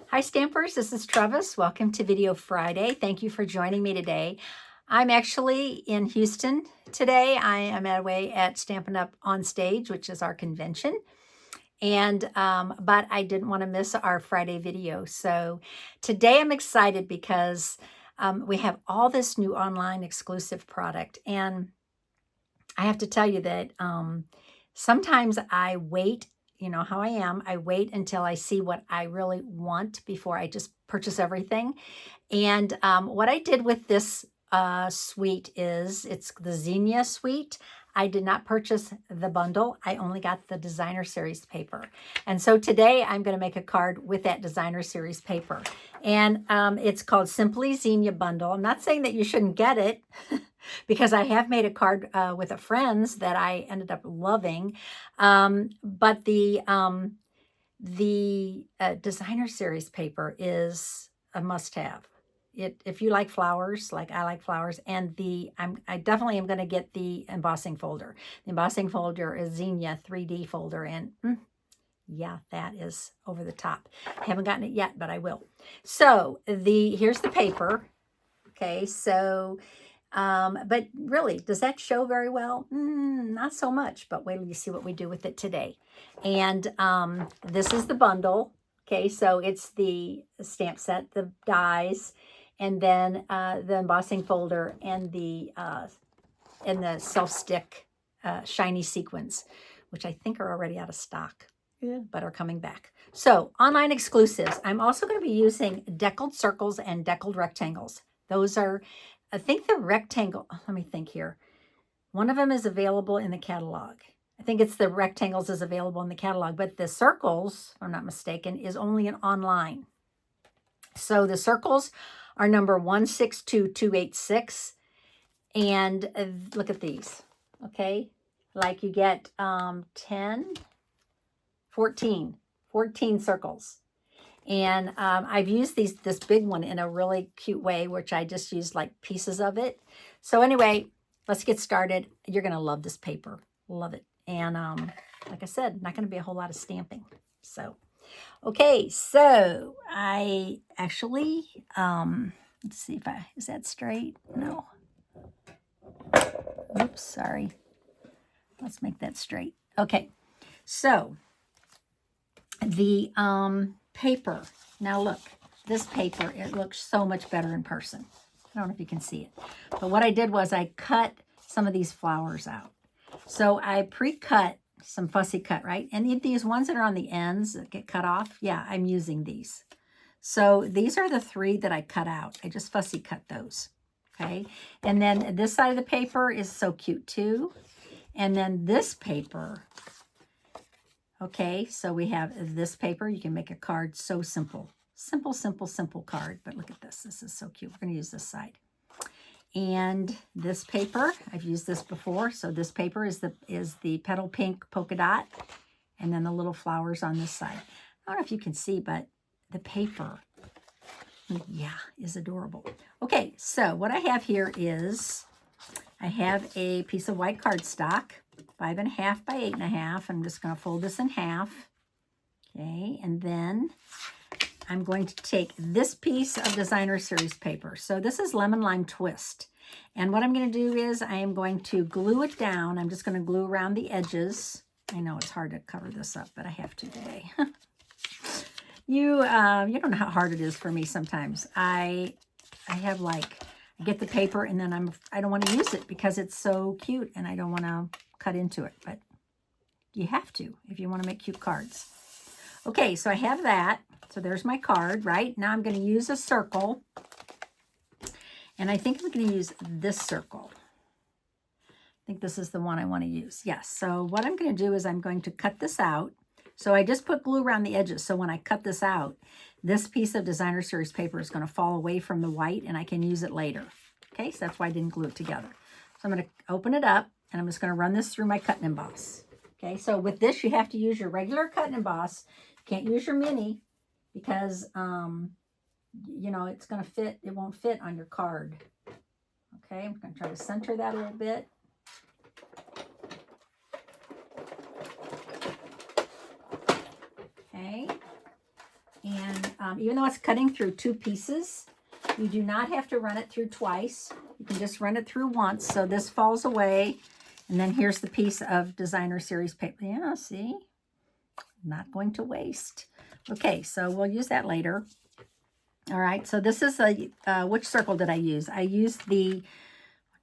Hi Stampers, this is Trevis. Welcome to Video Friday. Thank you for joining me today. I'm actually in Houston today. I am away at Stampin' Up! On Stage, which is our convention. But I didn't want to miss our Friday video. So today I'm excited because we have all this new online exclusive product. And I have to tell you that sometimes I wait, you know how I am. I wait until I see what I really want before I just purchase everything. And what I did with this suite is it's the Zinnia suite. I did not purchase the bundle. I only got the designer series paper. And so today I'm going to make a card with that designer series paper. And it's called Simply Zinnia Bundle. I'm not saying that you shouldn't get it because I have made a card with a friend's that I ended up loving. But the designer series paper is a must-have. If you like flowers, like I like flowers, and I definitely am going to get the embossing folder. The embossing folder is Zinnia 3D folder, and yeah, that is over the top. I haven't gotten it yet, but I will. So here's the paper. Okay, so but really, does that show very well? Not so much, but wait till you see what we do with it today. And this is the bundle. Okay, so it's the stamp set, the dies, and then the embossing folder and the self-stick shiny sequins, which I think are already out of stock, but are coming back. So online exclusives. I'm also going to be using Deckled circles and Deckled rectangles. Those are, I think the rectangle, let me think here. One of them is available in the catalog. I think it's the rectangles is available in the catalog, but the circles, if I'm not mistaken, is only an online. So the circles are number 162286. And look at these, okay? Like you get 14 circles. And I've used this big one in a really cute way, which I just used like pieces of it. So anyway, let's get started. You're going to love this paper. Love it. And like I said, not going to be a whole lot of stamping. So, okay. So I actually, let's see if is that straight? No. Oops, sorry. Let's make that straight. Okay. So the paper. Now look, this paper, it looks so much better in person. I don't know if you can see it. But what I did was I cut some of these flowers out. So I pre-cut some fussy cut, right? And these ones that are on the ends that get cut off, yeah, I'm using these. So these are the 3 that I cut out. I just fussy cut those, okay? And then this side of the paper is so cute too. And then this paper, okay, so we have this paper. You can make a card so simple. Simple, simple, simple card. But look at this. This is so cute. We're going to use this side. And this paper, I've used this before. So this paper is the petal pink polka dot. And then the little flowers on this side. I don't know if you can see, but the paper, yeah, is adorable. Okay, so what I have here is I have a piece of white cardstock. 5.5 by 8.5. I'm just going to fold this in half. Okay, and then I'm going to take this piece of designer series paper. So this is Lemon Lime Twist. And what I'm going to do is I am going to glue it down. I'm just going to glue around the edges. I know it's hard to cover this up, but I have to today. You don't know how hard it is for me sometimes. I have I get the paper and then I don't want to use it because it's so cute and I don't want to cut into it, but you have to if you want to make cute cards. Okay, so I have that. So there's my card, right? Now I'm going to use a circle. And I think I'm going to use this circle. I think this is the one I want to use. Yes, so what I'm going to do is I'm going to cut this out. So I just put glue around the edges. So when I cut this out, this piece of designer series paper is going to fall away from the white and I can use it later. Okay, so that's why I didn't glue it together. So I'm going to open it up and I'm just going to run this through my cut and emboss. Okay, so with this, you have to use your regular cut and emboss. You can't use your mini because, you know, it's going to fit. It won't fit on your card. Okay, I'm going to try to center that a little bit. Okay, and even though it's cutting through 2 pieces, you do not have to run it through twice. You can just run it through once. So this falls away. And then here's the piece of designer series paper. Yeah, see? Not going to waste. Okay, so we'll use that later. All right, so this is which circle did I use? I used the 1,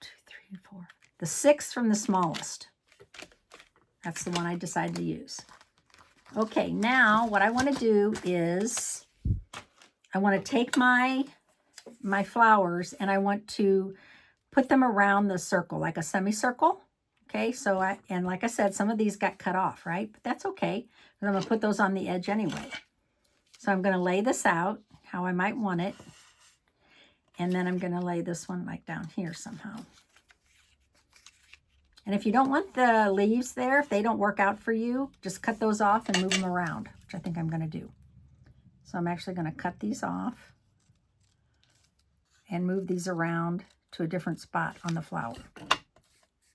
2, 3, 4, the 6th from the smallest. That's the one I decided to use. Okay, now what I want to do is I want to take my flowers and I want to put them around the circle, like a semicircle. Okay, so and like I said, some of these got cut off, right? But that's okay, because I'm going to put those on the edge anyway. So I'm going to lay this out how I might want it. And then I'm going to lay this one like down here somehow. And if you don't want the leaves there, if they don't work out for you, just cut those off and move them around, which I think I'm going to do. So I'm actually going to cut these off and move these around to a different spot on the flower.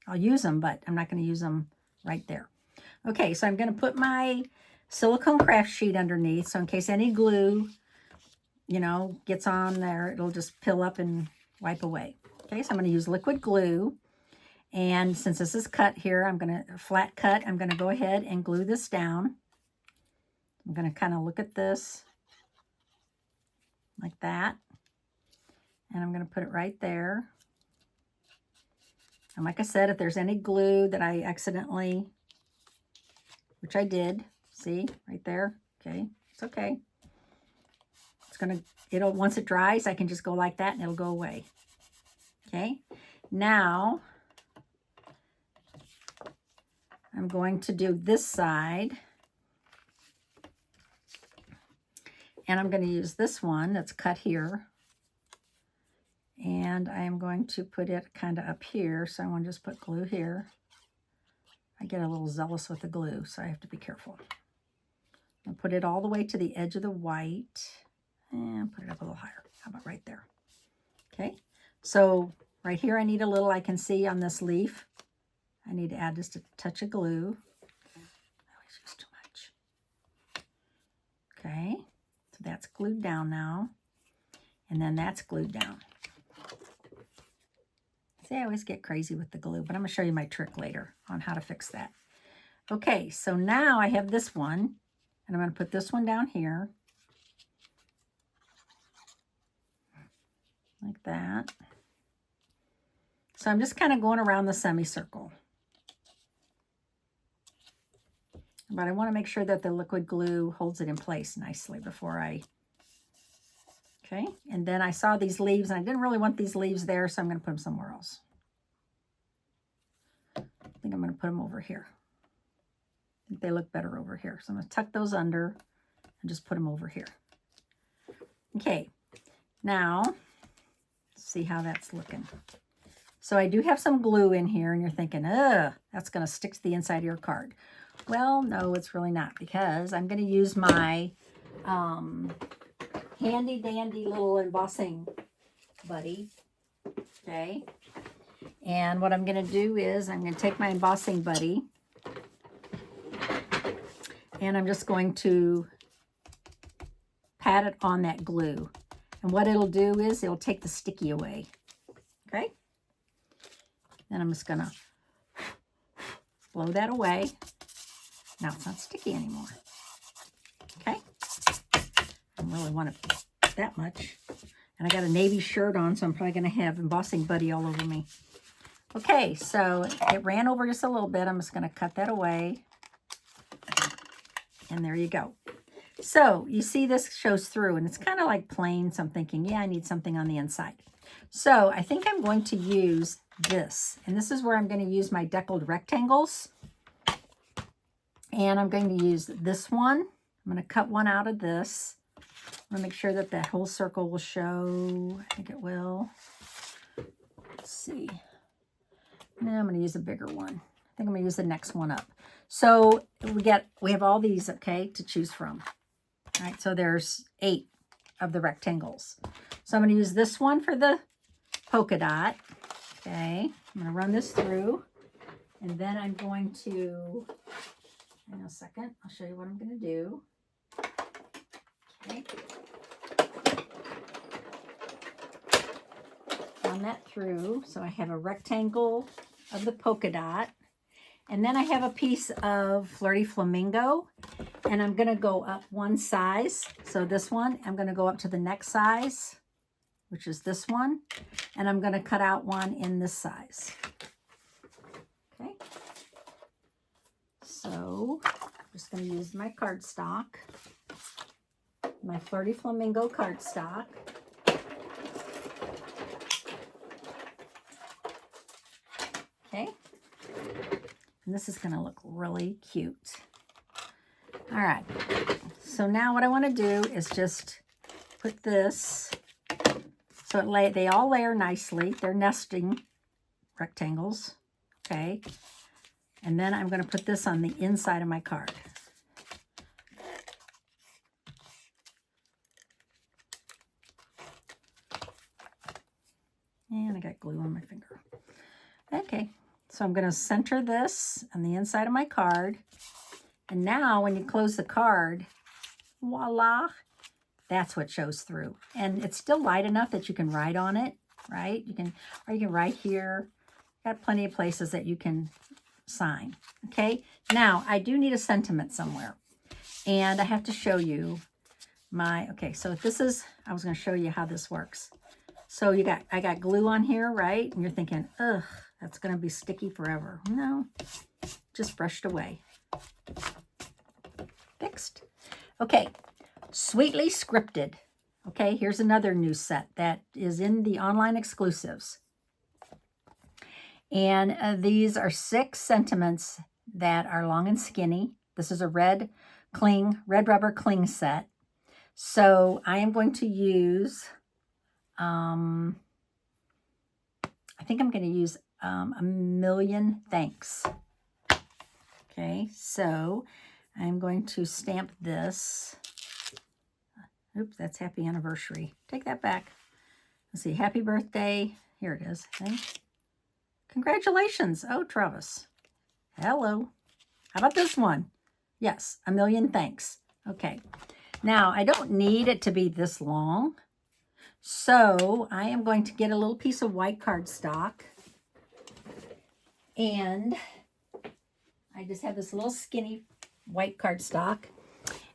I'll use them, but I'm not going to use them right there. Okay, so I'm going to put my silicone craft sheet underneath, so in case any glue, you know, gets on there, it'll just pill up and wipe away. Okay, so I'm going to use liquid glue. And since this is cut here, I'm going to flat cut. I'm going to go ahead and glue this down. I'm going to kind of look at this like that. And I'm going to put it right there. And like I said, if there's any glue that I accidentally, which I did, see right there. Okay, it's okay. It's going to, once it dries, I can just go like that and it'll go away. Okay, now I'm going to do this side. And I'm going to use this one that's cut here. And I am going to put it kind of up here. So I want to just put glue here. I get a little zealous with the glue, so I have to be careful. I'll put it all the way to the edge of the white. And put it up a little higher. How about right there? Okay. So right here I need a little, I can see on this leaf. I need to add just a touch of glue. I always use too much. Okay, so that's glued down now. And then that's glued down. See, I always get crazy with the glue, but I'm going to show you my trick later on how to fix that. Okay, so now I have this one, and I'm going to put this one down here. Like that. So I'm just kind of going around the semicircle. But I want to make sure that the liquid glue holds it in place nicely before I... Okay, and then I saw these leaves, and I didn't really want these leaves there, so I'm going to put them somewhere else. I think I'm going to put them over here. I think they look better over here. So I'm going to tuck those under and just put them over here. Okay, now, let's see how that's looking. So I do have some glue in here, and you're thinking, ugh, that's going to stick to the inside of your card. Well, no, it's really not, because I'm going to use my handy dandy little embossing buddy. Okay. And what I'm going to do is I'm going to take my embossing buddy and I'm just going to pat it on that glue. And what it'll do is it'll take the sticky away. Okay. Then I'm just going to blow that away. Now it's not sticky anymore. Okay. I don't really want it that much. And I got a navy shirt on, so I'm probably going to have embossing buddy all over me. Okay, so it ran over just a little bit. I'm just going to cut that away. And there you go. So you see this shows through, and it's kind of like plain. So I'm thinking, yeah, I need something on the inside. So I think I'm going to use this. And this is where I'm going to use my Deckled rectangles. And I'm going to use this one. I'm going to cut one out of this. I'm going to make sure that that whole circle will show. I think it will. Let's see. Now I'm going to use a bigger one. I think I'm going to use the next one up. So we have all these, okay, to choose from. All right, so there's 8 of the rectangles. So I'm going to use this one for the polka dot. Okay, I'm going to run this through. And then I'm going to... Hang on a second. I'll show you what I'm going to do. Okay. run that through. So I have a rectangle of the polka dot. And then I have a piece of Flirty Flamingo. And I'm going to go up one size. So this one, I'm going to go up to the next size, which is this one. And I'm going to cut out one in this size. Okay. So I'm just going to use my cardstock, my Flirty Flamingo cardstock. Okay. And this is going to look really cute. All right. So now what I want to do is just put this, so they all layer nicely. They're nesting rectangles. Okay. And then I'm going to put this on the inside of my card. And I got glue on my finger. Okay. So I'm going to center this on the inside of my card. And now when you close the card, voila, that's what shows through. And it's still light enough that you can write on it, right? You can write here. Got plenty of places that you can sign. Okay. Now I do need a sentiment somewhere. And I have to show you okay, so this is, I was going to show you how this works. So I got glue on here, right? And you're thinking, ugh, that's going to be sticky forever. No, just brushed away. Fixed. Okay, Sweetly Scripted. Okay, here's another new set that is in the online exclusives. And these are 6 sentiments that are long and skinny. This is a red rubber cling set. So I am going to use, I think I'm going to use a million thanks. Okay, so I'm going to stamp this. Oops, that's happy anniversary. Take that back. Let's see, happy birthday. Here it is. Thanks. Congratulations. Oh, Trevis. Hello. How about this one? Yes, a million thanks. Okay. Now, I don't need it to be this long. So I am going to get a little piece of white cardstock. And I just have this little skinny white cardstock.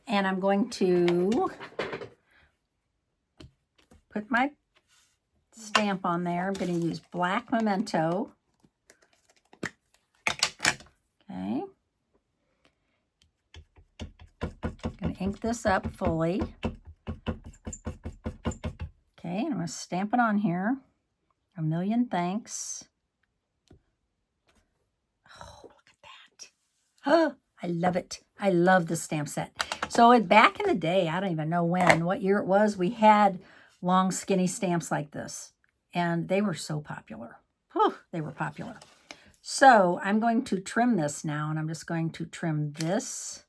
And I'm going to put my stamp on there. I'm going to use black memento. Okay. I'm going to ink this up fully. Okay, and I'm going to stamp it on here. A million thanks. Oh, look at that. Oh, I love it. I love this stamp set. So back in the day, I don't even know what year it was, we had long, skinny stamps like this. And they were so popular. Whew, they were popular. So I'm going to trim this now, and I'm just going to trim this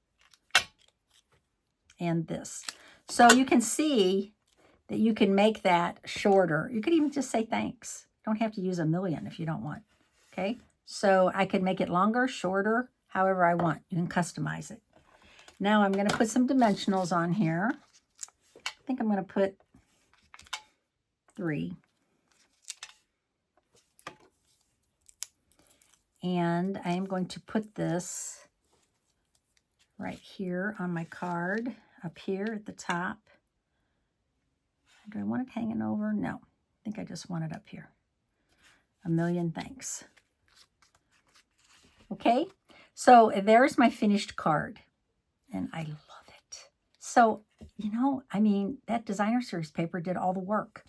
and this. So you can see that you can make that shorter. You could even just say thanks. Don't have to use a million if you don't want. Okay, so I could make it longer, shorter, however I want. You can customize it. Now I'm going to put some dimensionals on here. I think I'm going to put 3. And I am going to put this right here on my card, up here at the top. Do I want it hanging over? No, I think I just want it up here. A million thanks. Okay, so there's my finished card. And I love it. So, you know, I mean, that designer series paper did all the work.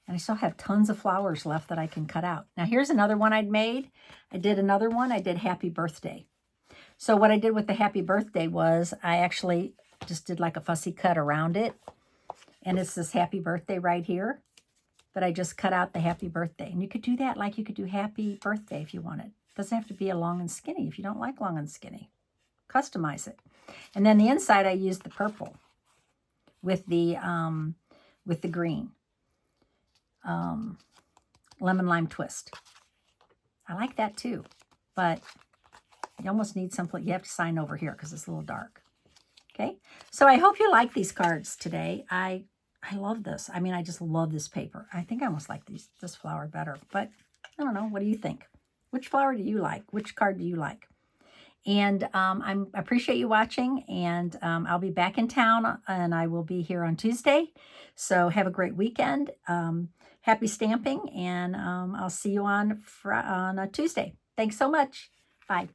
And I still have tons of flowers left that I can cut out. Now, here's another one I'd made. I did another one. I did Happy Birthday. So what I did with the Happy Birthday was I actually just did like a fussy cut around it. And it's this Happy Birthday right here. But I just cut out the Happy Birthday. And you could do that like you could do Happy Birthday if you wanted. It doesn't have to be a long and skinny if you don't like long and skinny. Customize it. And then the inside I used the purple with the green. Lemon lime twist. I like that too, but you almost need something. You have to sign over here because it's a little dark. Okay, so I hope you like these cards today. I I love this. I mean, I just love this paper. I think I almost like this flower better, but I don't know. What do you think? Which flower do you like? Which card do you like? And I appreciate you watching, and I'll be back in town, and I will be here on Tuesday. So have a great weekend. Happy stamping, and I'll see you on Tuesday. Thanks so much. Bye.